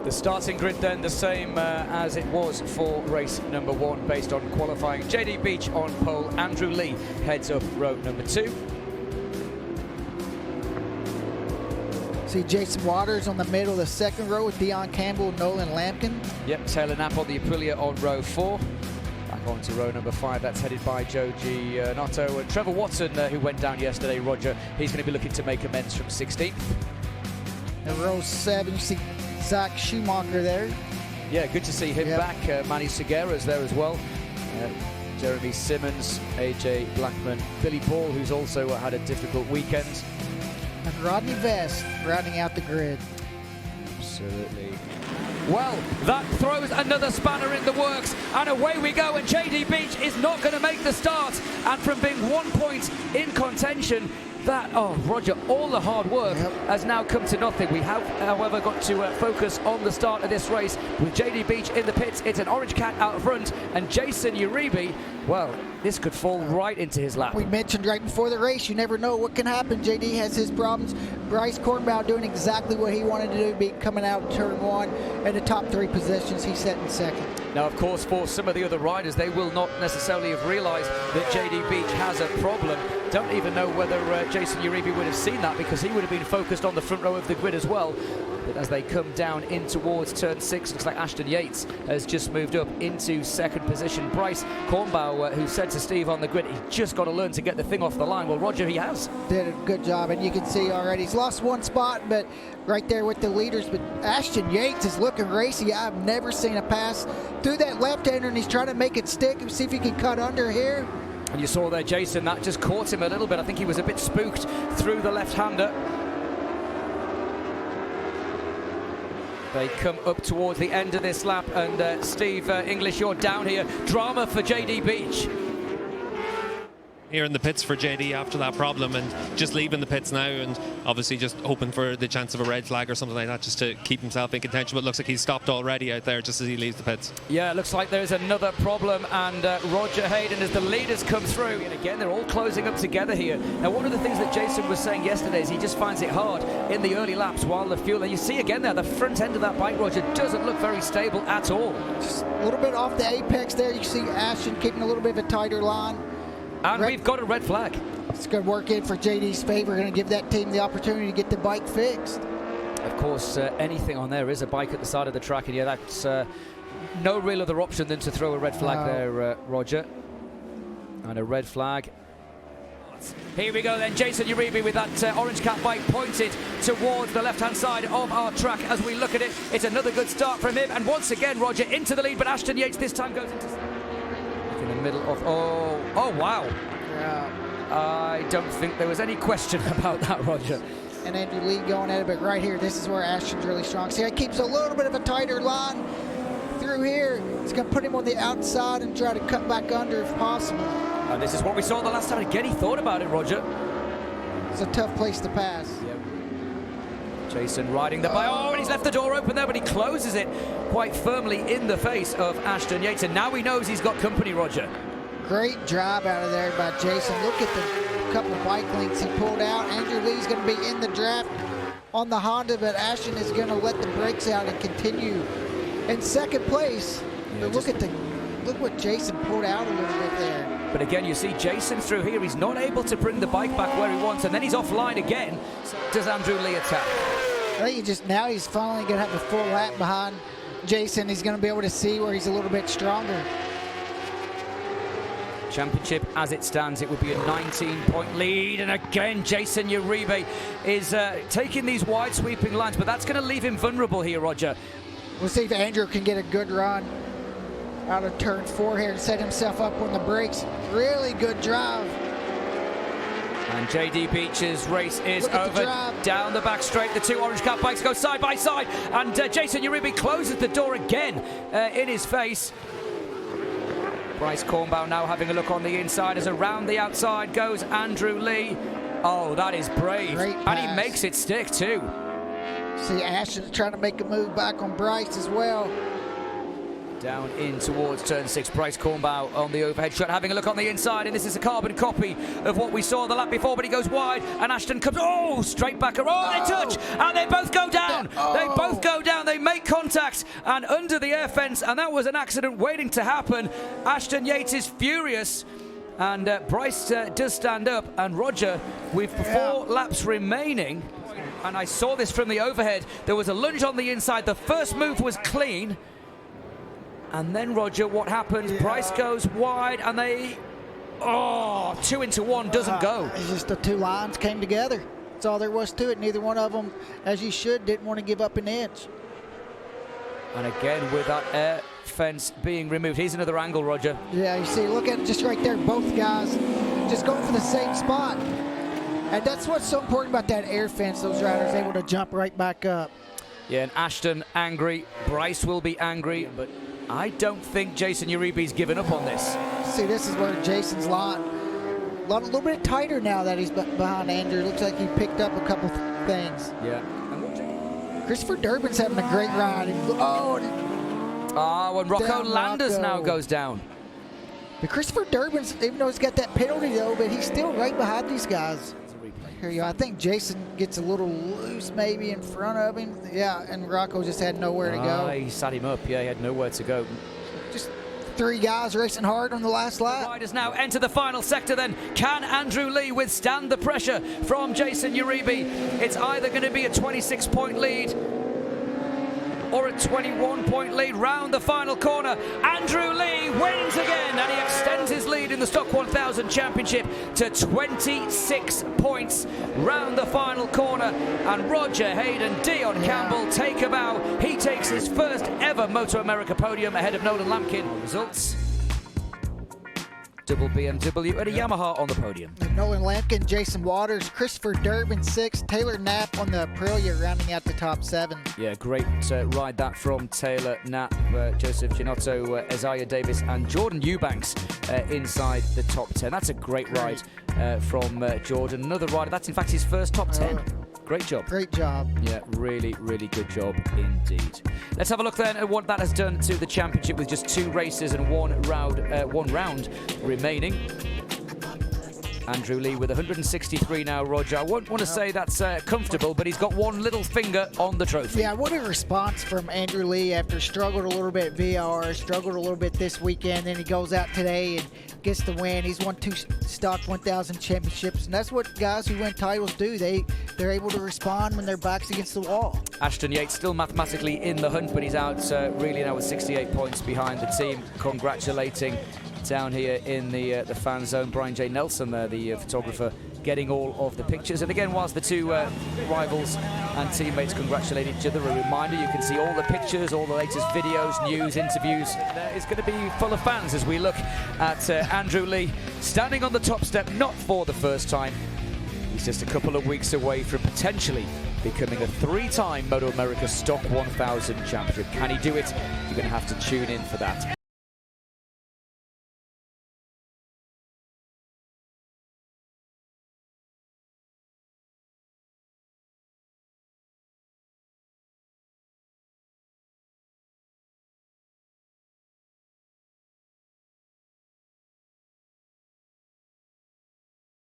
The starting grid then the same as it was for race number 1 based on qualifying. JD Beach on pole, Andrew Lee heads up row number 2. See Jason Waters on the middle of the second row with Dion Campbell, Nolan Lampkin. Yep, Taylor Knapp on the Aprilia on row 4. Back on to row number 5, that's headed by Joji Noto. And Trevor Watson, who went down yesterday, Roger, he's going to be looking to make amends from 16th. In row 7, you see Zach Schumacher there. Yeah, good to see him back. Manny Segura's there as well. Jeremy Simmons, AJ Blackman, Billy Paul, who's also had a difficult weekend. And Rodney Vest rounding out the grid. Absolutely. Well, that throws another spanner in the works, and away we go, and JD Beach is not going to make the start, and from being 1 point in contention, Roger, all the hard work has now come to nothing. We have, however, got to focus on the start of this race with JD Beach in the pits. It's an orange cat out front, and Jason Uribe, well, this could fall right into his lap. We mentioned right before the race, you never know what can happen. JD has his problems. Bryce Kornbaugh doing exactly what he wanted to do, be coming out turn 1 in the top 3 positions. He set in second. Now, of course, for some of the other riders, they will not necessarily have realised that JD Beach has a problem. Don't even know whether Jason Uribe would have seen that, because he would have been focused on the front row of the grid as well. But as they come down in towards turn 6, looks like Ashton Yates has just moved up into second position. Bryce Kornbaugh, who said to Steve on the grid, he's just got to learn to get the thing off the line. Well, Roger, he has. Did a good job, and you can see already he's lost 1 spot, but right there with the leaders. But Ashton Yates is looking racy. I've never seen a pass through that left-hander, and he's trying to make it stick and see if he can cut under here. And you saw there, Jason, that just caught him a little bit. I think he was a bit spooked through the left-hander. They come up towards the end of this lap, and Steve English, you're down here. Drama for JD Beach. Here in the pits for JD after that problem, and just leaving the pits now, and obviously just hoping for the chance of a red flag or something like that, just to keep himself in contention. But looks like he's stopped already out there just as he leaves the pits. Yeah, it looks like there's another problem, and Roger Hayden, as the leaders come through, and again they're all closing up together here. Now, one of the things that Jason was saying yesterday is he just finds it hard in the early laps while the fuel, and you see again there, the front end of that bike, Roger, doesn't look very stable at all. Just a little bit off the apex there. You see Ashton keeping a little bit of a tighter line. And we've got a red flag. It's going to work in for JD's favor. Going to give that team the opportunity to get the bike fixed. Of course, anything on there is a bike at the side of the track, and yeah, that's no real other option than to throw a red flag there, Roger. And a red flag. Here we go then, Jason Uribe with that orange cap bike pointed towards the left-hand side of our track. As we look at it, it's another good start from him, and once again, Roger into the lead, but Ashton Yates this time goes into... in the middle of, oh wow. Yeah. I don't think there was any question about that, Roger. And Andrew Lee going at it, but right here, this is where Ashton's really strong. See, it keeps a little bit of a tighter line through here. It's going to put him on the outside and try to cut back under if possible. And this is what we saw the last time. Again, he thought about it, Roger. It's a tough place to pass. Yep. Jason riding the bike. Oh, and he's left the door open there, but he closes it quite firmly in the face of Ashton Yates. And now he knows he's got company, Roger. Great drive out of there by Jason. Look at the couple of bike links he pulled out. Andrew Lee's going to be in the draft on the Honda, but Ashton is going to let the brakes out and continue in second place. Yeah, but look what Jason pulled out a little bit there. But again, you see Jason through here. He's not able to bring the bike back where he wants, and then he's offline again. So does Andrew Lee attack? I think now he's finally going to have a full lap behind Jason. He's going to be able to see where he's a little bit stronger. Championship as it stands, it would be a 19-point lead, and again Jason Uribe is taking these wide sweeping lines, but that's going to leave him vulnerable here, Roger. We'll see if Andrew can get a good run out of turn 4 here and set himself up on the brakes. Really good drive. And JD Beach's race is over. Down the back straight, the two orange cap bikes go side by side, and Jason Uribe closes the door again in his face. Bryce Kornbaugh now having a look on the inside, as around the outside goes Andrew Lee. Oh, that is brave. And he makes it stick too. See, Ashton's trying to make a move back on Bryce as well. Down in towards turn 6, Bryce Kornbaugh on the overhead shot, having a look on the inside, and this is a carbon copy of what we saw the lap before, but he goes wide, and Ashton comes, straight back, they touch, and they both go down. They both go down, they make contact and under the air fence, and that was an accident waiting to happen. Ashton Yates is furious, and Bryce does stand up, and Roger, with 4 laps remaining, and I saw this from the overhead, there was a lunge on the inside. The first move was clean, and then Roger, what happens? Bryce goes wide, and they, 2 into 1 doesn't go. It's just the 2 lines came together. That's all there was to it. Neither one of them, as you should, didn't want to give up an inch. And again, with that air fence being removed, here's another angle, Roger. Yeah, you see, look at it just right there. Both guys just going for the same spot. And that's what's so important about that air fence. Those riders able to jump right back up. Yeah, and Ashton angry. Bryce will be angry, but I don't think Jason Uribe's given up on this. See, this is where Jason's line a little bit tighter now that he's behind Andrew. Looks like he picked up a couple things. Yeah. Christopher Durbin's having a great ride. And Rocco Landers now goes down. But Christopher Durbin's, even though he's got that penalty though, but he's still right behind these guys. Here you go. I think Jason gets a little loose maybe in front of him. Yeah, and Rocco just had nowhere to go. He sat him up. Yeah, he had nowhere to go. Just 3 guys racing hard on the last lap. Riders now enter the final sector then. Can Andrew Lee withstand the pressure from Jason Uribe? It's either going to be a 26-point lead or a 21-point lead round the final corner. Andrew Lee wins again, and he extends his lead in the Stock 1000 Championship to 26 points round the final corner. And Roger Hayden, Dion Campbell take a bow. He takes his first ever MotoAmerica podium ahead of Nolan Lampkin. Results: double BMW and a Yamaha on the podium. Nolan Lampkin, Jason Waters, Christopher Durbin 6th, Taylor Knapp on the Aprilia rounding out the top 7. Yeah, great ride that from Taylor Knapp, Joseph Giannotto, Isaiah Davis and Jordan Eubanks inside the top 10. That's a great ride from Jordan. Another rider, that's in fact his first top 10. Great job. Great job. Yeah, really, really good job indeed. Let's have a look then at what that has done to the championship with just 2 races and one round remaining. Andrew Lee with 163 now, Roger. I won't want to say that's comfortable, but he's got one little finger on the trophy. Yeah, what a response from Andrew Lee after struggled a little bit at VR, struggled a little bit this weekend, then he goes out today and gets the win. He's won 2 Stock 1000 championships, and that's what guys who win titles do. They're able to respond when their back's against the wall. Ashton Yates still mathematically in the hunt, but he's out really now with 68 points behind the team. Congratulating down here in the fan zone, Brian J. Nelson there, the photographer, getting all of the pictures. And again, whilst the 2 rivals and teammates congratulate each other, a reminder you can see all the pictures, all the latest videos, news, interviews. It's going to be full of fans as we look at Andrew Lee standing on the top step, not for the first time. He's just a couple of weeks away from potentially becoming a 3-time MotoAmerica Stock 1000 champion. Can he do it? You're going to have to tune in for that.